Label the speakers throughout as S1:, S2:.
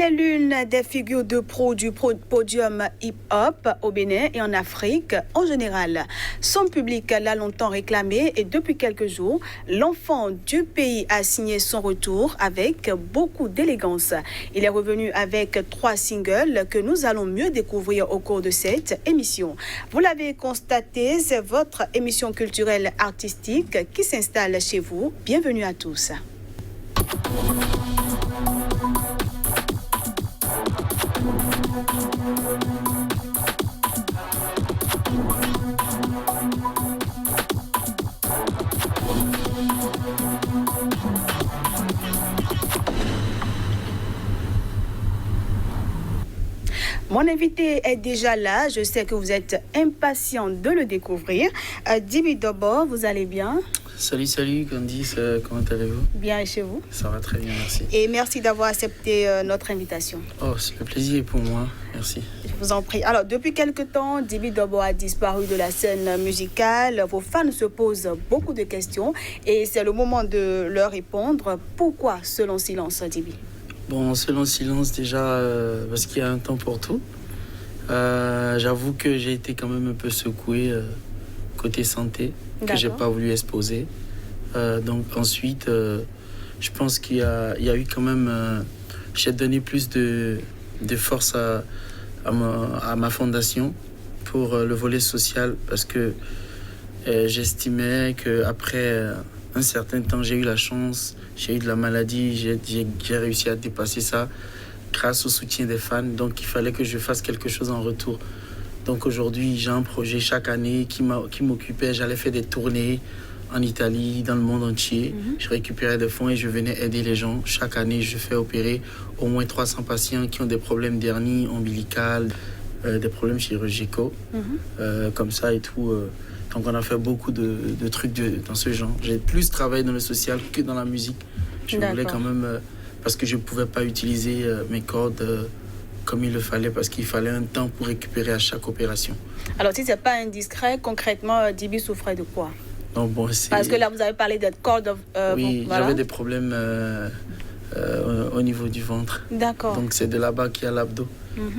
S1: Il est l'une des figures de proue du podium hip-hop au Bénin et en Afrique en général. Son public l'a longtemps réclamé et depuis quelques jours, l'enfant du pays a signé son retour avec beaucoup d'élégance. Il est revenu avec 3 singles que nous allons mieux découvrir au cours de cette émission. Vous l'avez constaté, c'est votre émission culturelle artistique qui s'installe chez vous. Bienvenue à tous. Mon invité est déjà là. Je sais que vous êtes impatient de le découvrir. Djiby Dobo, vous allez bien?
S2: Salut Candice, comment allez-vous?
S1: Bien, et chez vous?
S2: Ça va très bien, merci.
S1: Et merci d'avoir accepté notre invitation.
S2: Oh, c'est le plaisir pour moi, merci.
S1: Je vous en prie. Alors, depuis quelque temps, Djiby Dobo a disparu de la scène musicale. Vos fans se posent beaucoup de questions et c'est le moment de leur répondre. Pourquoi ce long silence, Djiby?
S2: Bon, ce long silence déjà, parce qu'il y a un temps pour tout. J'avoue que j'ai été quand même un peu secoué côté santé, que j'ai pas voulu exposer. Donc ensuite, je pense qu'il y a eu quand même... j'ai donné plus de force à ma fondation pour le volet social, parce que j'estimais qu'après un certain temps, j'ai eu la chance, j'ai eu de la maladie, j'ai réussi à dépasser ça grâce au soutien des fans. Donc il fallait que je fasse quelque chose en retour. Donc aujourd'hui, j'ai un projet chaque année qui m'occupait. J'allais faire des tournées en Italie, dans le monde entier. Je récupérais des fonds et je venais aider les gens. Chaque année, je fais opérer au moins 300 patients qui ont des problèmes d'hernie ombilicale, des problèmes chirurgicaux, comme ça et tout. Donc on a fait beaucoup de trucs dans ce genre. J'ai plus travaillé dans le social que dans la musique. Je voulais quand même... parce que je ne pouvais pas utiliser mes cordes comme il le fallait, parce qu'il fallait un temps pour récupérer à chaque opération. Alors si ce n'est pas indiscret, concrètement, Djiby souffrait de quoi? Donc, bon, parce que là, vous avez parlé de cordes... oui, voilà. J'avais des problèmes au niveau du ventre. D'accord. Donc c'est de là-bas qu'il y a l'abdos.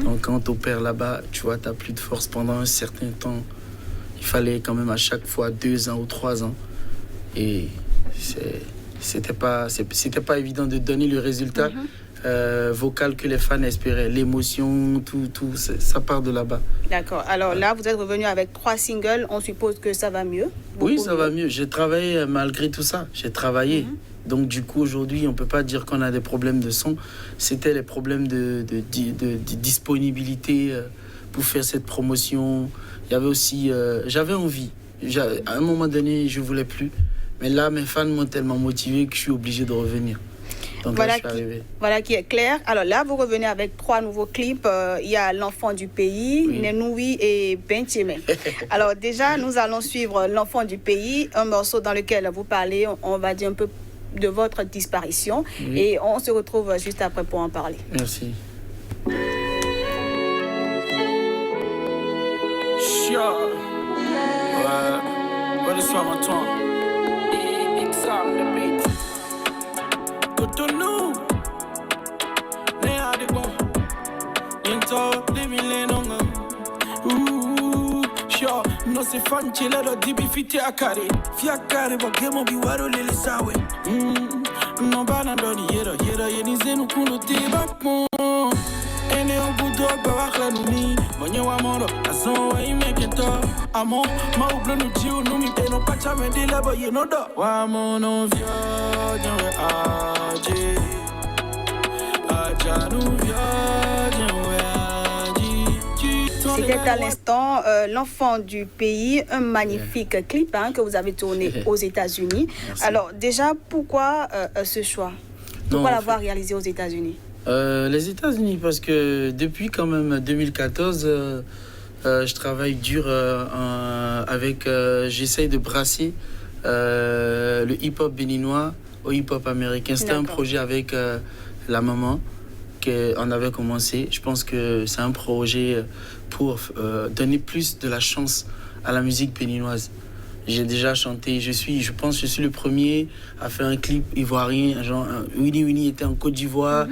S2: Donc quand tu opères là-bas, tu vois, tu n'as plus de force pendant un certain temps. Il fallait quand même à chaque fois 2 ans ou 3 ans. Et c'était pas évident de donner le résultat vocal que les fans espéraient. L'émotion, tout ça part de là-bas. D'accord. Alors là, vous êtes revenu avec 3 singles. On suppose que ça va mieux? Oui, ça va mieux. J'ai travaillé malgré tout ça. J'ai travaillé. Donc du coup, aujourd'hui, on ne peut pas dire qu'on a des problèmes de son. C'était les problèmes de disponibilité pour faire cette promotion. Il y avait aussi... j'avais envie. À un moment donné, je ne voulais plus. Mais là, mes fans m'ont tellement motivé que je suis obligé de revenir. Donc voilà, là, je suis arrivé. Voilà qui est clair. Alors là, vous revenez avec 3 nouveaux clips. Il y a L'Enfant du Pays, Nenoui et Bentime. Alors déjà, nous allons suivre L'Enfant du Pays, un morceau dans lequel vous parlez, on va dire un peu de votre disparition. Et on se retrouve juste après pour en parler. Merci. Sure. Ouais, le soir en toi. Cotonou, Léa de bon, Yento, les vilains sure, no se fan chile do dibi fiti akari, fiakari bo gemo bi waro lele sawe. No bana do ni yero yeni zenu kunu tiba mo. Ene obudo ba wakla numi, monyo wa moro, aso wa imekento. Amo, ma ublo nu jiu numi teno pacha mendile bo yeno do. Wa mono vyo, nyewe aje, aja nu vyo, nyewe aji. C'était à l'instant L'Enfant du Pays, un magnifique clip que vous avez tourné aux États-Unis. Alors déjà, pourquoi ce choix? Pourquoi l'avoir réalisé aux États-Unis? Les États-Unis, parce que depuis quand même 2014, je travaille dur avec... j'essaye de brasser le hip-hop béninois au hip-hop américain. C'était un projet avec la maman qu'on avait commencé. Je pense que c'est un projet pour donner plus de la chance à la musique béninoise. J'ai déjà chanté. Je pense que je suis le premier à faire un clip ivoirien. Genre, Winnie Winnie était en Côte d'Ivoire.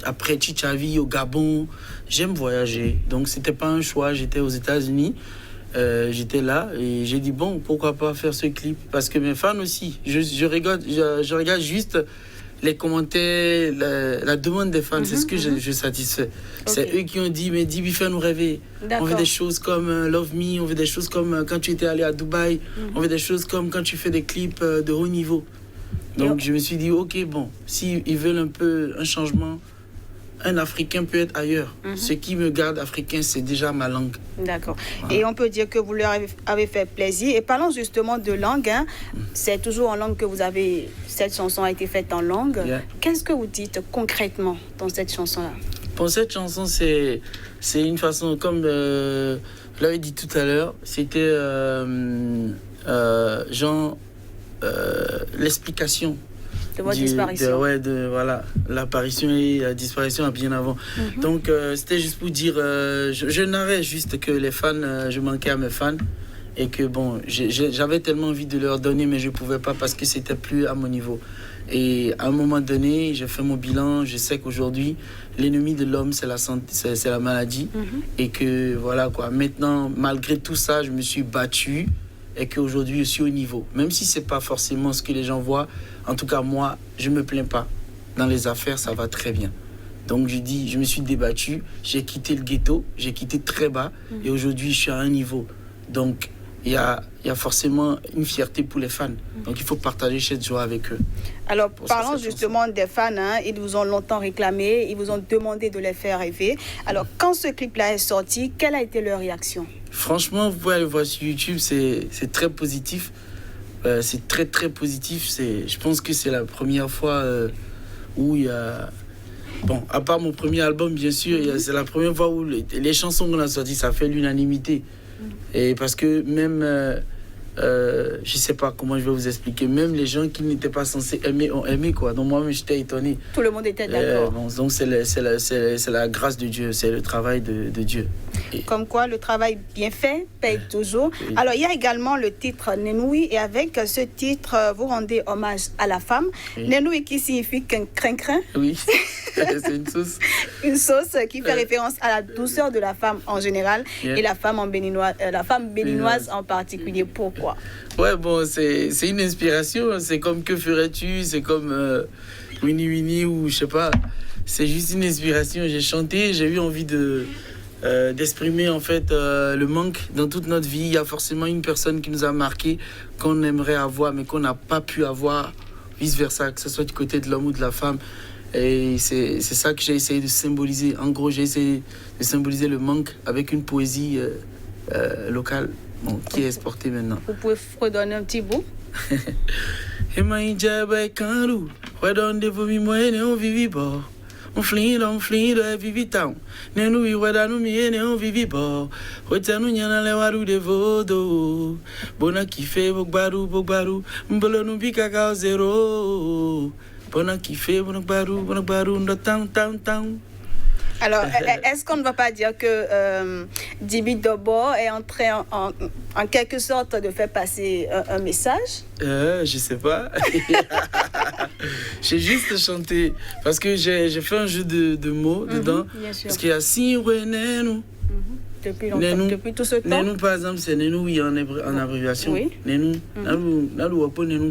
S2: Après Tchichavi au Gabon. J'aime voyager. Donc, c'était pas un choix. J'étais aux États-Unis. J'étais là et j'ai dit bon, pourquoi pas faire ce clip, parce que mes fans aussi, je regarde juste les commentaires, la demande des fans, c'est ce que je satisfais. C'est eux qui ont dit mais Djiby, fais-nous rêver. On veut des choses comme Love Me, on veut des choses comme quand tu étais allé à Dubaï, on veut des choses comme quand tu fais des clips de haut niveau. Donc je me suis dit ok, bon, si ils veulent un peu un changement, un Africain peut être ailleurs. Ce qui me garde africain, c'est déjà ma langue.
S1: D'accord. Voilà. Et on peut dire que vous leur avez fait plaisir. Et parlons justement de langue. C'est toujours en langue que vous avez... Cette chanson a été faite en langue. Qu'est-ce que vous dites concrètement dans cette chanson-là?
S2: Pour cette chanson, c'est une façon, comme je l'avais dit tout à l'heure, c'était l'explication.
S1: De votre disparition.
S2: Voilà, l'apparition et la disparition bien avant. Donc, c'était juste pour dire, je narrais juste que les fans, je manquais à mes fans et que bon, j'avais tellement envie de leur donner, mais je ne pouvais pas parce que c'était plus à mon niveau. Et à un moment donné, j'ai fait mon bilan, je sais qu'aujourd'hui, l'ennemi de l'homme, c'est la santé, c'est la maladie. Et que voilà quoi, maintenant, malgré tout ça, je me suis battu et qu'aujourd'hui, je suis au niveau. Même si ce n'est pas forcément ce que les gens voient, en tout cas, moi, je ne me plains pas. Dans les affaires, ça va très bien. Donc, je me suis débattu, j'ai quitté le ghetto, j'ai quitté très bas, et aujourd'hui, je suis à un niveau. Donc, il y a forcément une fierté pour les fans. Donc, il faut partager cette joie avec eux.
S1: Alors, parlons justement des fans. Ils vous ont longtemps réclamé, ils vous ont demandé de les faire rêver. Alors, quand ce clip-là est sorti, quelle a été leur réaction?
S2: Franchement, vous pouvez aller voir sur YouTube, c'est très positif. C'est très, très positif. Je pense que c'est la première fois où il y a... Bon, à part mon premier album, bien sûr, c'est la première fois où les chansons qu'on a sorties, ça fait l'unanimité. Et parce que même... je sais pas comment je vais vous expliquer. Même les gens qui n'étaient pas censés aimer ont aimé, quoi. Donc moi-même, j'étais étonné.
S1: Tout le monde était d'accord.
S2: Donc c'est la grâce de Dieu, c'est le travail de Dieu.
S1: Comme quoi, le travail bien fait paye toujours. Oui. Alors, il y a également le titre Nenoui. Et avec ce titre, vous rendez hommage à la femme. Oui. Nenoui qui signifie crin-crin.
S2: Oui, c'est une sauce.
S1: Une sauce qui fait référence à la douceur de la femme en général et la femme béninoise en particulier. Pourquoi?
S2: Ouais, bon, c'est une inspiration. C'est comme Que ferais-tu? C'est comme Winnie Winnie ou je sais pas. C'est juste une inspiration. J'ai chanté, j'ai eu envie d'exprimer en fait le manque dans toute notre vie. Il y a forcément une personne qui nous a marqué, qu'on aimerait avoir mais qu'on n'a pas pu avoir, vice versa, que ce soit du côté de l'homme ou de la femme. Et c'est ça que j'ai essayé de symboliser. En gros, j'ai essayé de symboliser le manque avec une poésie locale qui est exportée maintenant.
S1: Vous pouvez redonner un petit bout?
S2: On flindo é vivitão. Nenu iwada no miene on vivibo. Hotanu nyana le waru de vodo. Bona kife bogbaru. Mbolo no bika ka zero. Bona kife bogbaru ndo tang.
S1: Alors, est-ce qu'on ne va pas dire que Djiby Dobo est en train, en quelque sorte, de faire passer un message?
S2: Je sais pas. J'ai juste chanté parce que j'ai fait un jeu de mots dedans. Parce qu'il y a Siwe Nenu.
S1: Depuis longtemps, depuis tout ce temps.
S2: Nenu, par exemple, c'est Nenu, oui, en abréviation.
S1: Oui.
S2: Nenu, Nenu,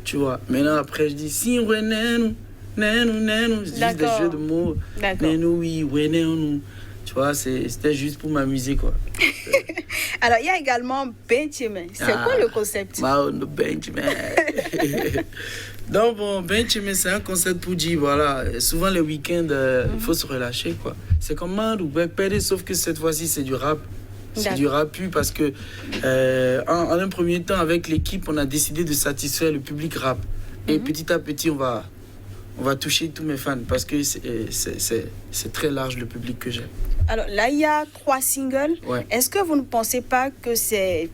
S2: tu vois. Maintenant, après, je dis Siwe Nenu. Nenu, c'est juste des jeux de mots. Nenu, oui, Nenu. Tu vois, c'était juste pour m'amuser, quoi.
S1: Alors, il y a également Benjamin. C'est quoi le concept?
S2: Benjamin. Donc, bon, Benjamin, c'est un concept pour dire, voilà, souvent les week-ends, il faut se relâcher, quoi. C'est comme Mandou, sauf que cette fois-ci, c'est du rap. C'est du rap parce que, en un premier temps, avec l'équipe, on a décidé de satisfaire le public rap. Et petit à petit, on va toucher tous mes fans parce que c'est très large le public que j'ai.
S1: Alors là, il y a 3 singles.
S2: Ouais.
S1: Est-ce que vous ne pensez pas que c'est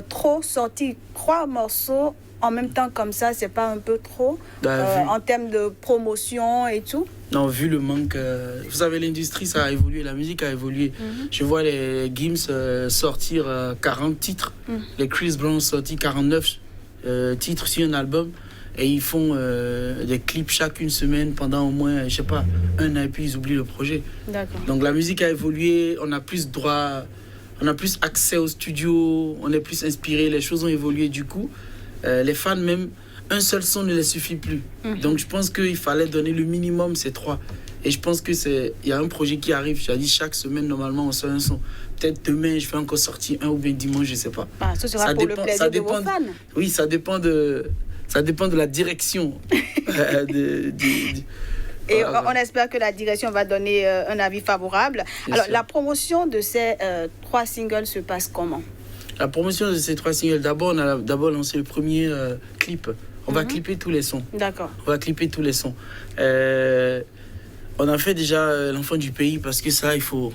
S1: trop sorti 3 morceaux en même temps comme ça, c'est pas un peu trop en termes de promotion et tout?
S2: Non, vu le manque... vous savez, l'industrie, ça a évolué, la musique a évolué. Je vois les Gims sortir 40 titres, les Chris Brown sortir 49 titres sur un album, et ils font des clips chaque une semaine pendant au moins, je sais pas, un an, et puis ils oublient le projet.
S1: D'accord.
S2: Donc la musique a évolué, on a plus droit, on a plus accès au studio, on est plus inspiré, les choses ont évolué du coup. Les fans même, un seul son ne les suffit plus. Donc je pense qu'il fallait donner le minimum, c'est 3. Et je pense qu'il y a un projet qui arrive. J'ai dit chaque semaine, normalement, on sort un son. Peut-être demain, je vais encore sortir un ou bien dimanche, je ne sais pas.
S1: Ah, ce sera pour le plaisir de vos fans.
S2: Oui, ça dépend de la direction.
S1: Et on espère que la direction va donner un avis favorable. Alors, la promotion de ces 3 singles se passe comment?
S2: La promotion de ces 3 singles, d'abord, on a lancé le premier clip. On va clipper tous les sons.
S1: D'accord.
S2: On va clipper tous les sons. On a fait déjà l'enfant du pays parce que ça, il faut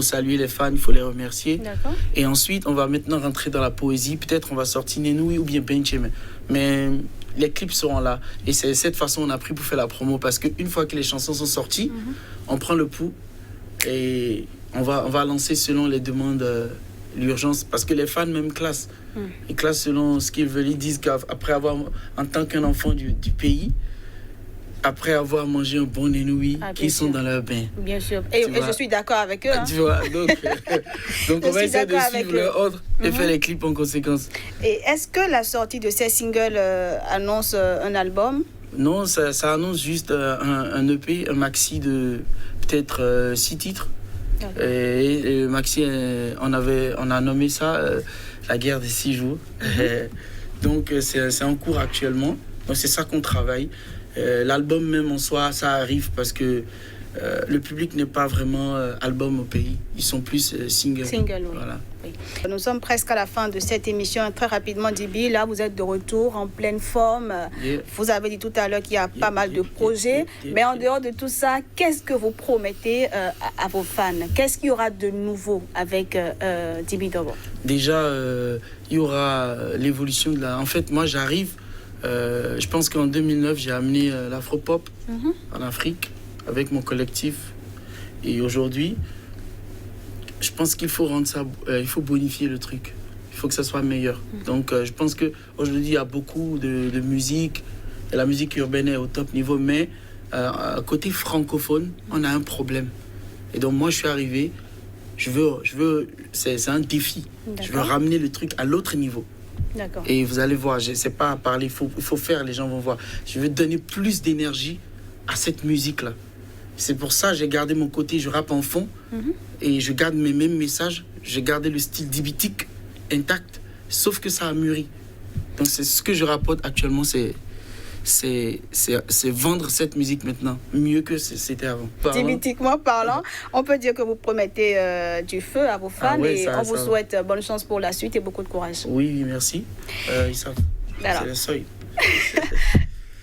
S2: saluer les fans, il faut les remercier.
S1: D'accord.
S2: Et ensuite, on va maintenant rentrer dans la poésie. Peut-être on va sortir Nenoui ou bien Bencheme. Mais les clips seront là. Et c'est cette façon qu'on a pris pour faire la promo. Parce qu'une fois que les chansons sont sorties, on prend le pouls et on va lancer selon les demandes, l'urgence. Parce que les fans même classent. Ils classent selon ce qu'ils veulent. Ils disent qu'après avoir, en tant qu'un enfant du pays, après avoir mangé un bon Nenoui, qui sont dans leur bain.
S1: Bien sûr. Et je suis d'accord avec eux. Hein.
S2: Tu vois, donc on va essayer de suivre leur ordre et faire les clips en conséquence.
S1: Et est-ce que la sortie de ces singles annonce un album?
S2: Non, ça annonce juste un EP, un maxi de peut-être 6 titres. Et le maxi, on a nommé ça La guerre des 6 jours. Donc c'est en cours actuellement. Donc c'est ça qu'on travaille. L'album même en soi, ça arrive parce que le public n'est pas vraiment album au pays. Ils sont plus single.
S1: Single, oui.
S2: Voilà.
S1: Oui. Nous sommes presque à la fin de cette émission. Très rapidement, Djiby, là, vous êtes de retour en pleine forme. Vous avez dit tout à l'heure qu'il y a pas mal de projets. Mais en dehors de tout ça, qu'est-ce que vous promettez à vos fans? Qu'est-ce qu'il y aura de nouveau avec Djiby Dobo?
S2: Déjà, il y aura l'évolution de la... En fait, moi, j'arrive... je pense qu'en 2009, j'ai amené l'afro-pop en Afrique avec mon collectif. Et aujourd'hui, je pense qu'il faut rendre ça, il faut bonifier le truc. Il faut que ça soit meilleur. Donc, je pense qu'aujourd'hui, il y a beaucoup de musique. Et la musique urbaine est au top niveau. Mais côté francophone, on a un problème. Et donc, moi, je suis arrivé. C'est un défi. Je veux ramener le truc à l'autre niveau.
S1: D'accord.
S2: Et vous allez voir, je ne sais pas à parler, il faut faire, les gens vont voir. Je veux donner plus d'énergie à cette musique-là. C'est pour ça que j'ai gardé mon côté, je rappe en fond, et je garde mes mêmes messages. J'ai gardé le style dibitique intact, sauf que ça a mûri. Donc c'est ce que je rapporte actuellement, c'est vendre cette musique maintenant, mieux que c'était avant.
S1: Dibitiquement parlant, on peut dire que vous promettez du feu à vos fans et on vous souhaite bonne chance pour la suite et beaucoup de courage.
S2: Oui, merci. Ils savent. C'est le seuil.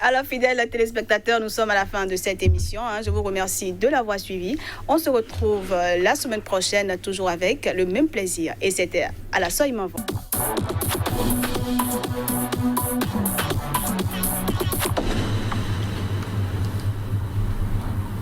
S1: Alors, fidèles téléspectateurs, nous sommes à la fin de cette émission. Je vous remercie de l'avoir suivi. On se retrouve la semaine prochaine, toujours avec le même plaisir. Et c'était à la Soy Manvon.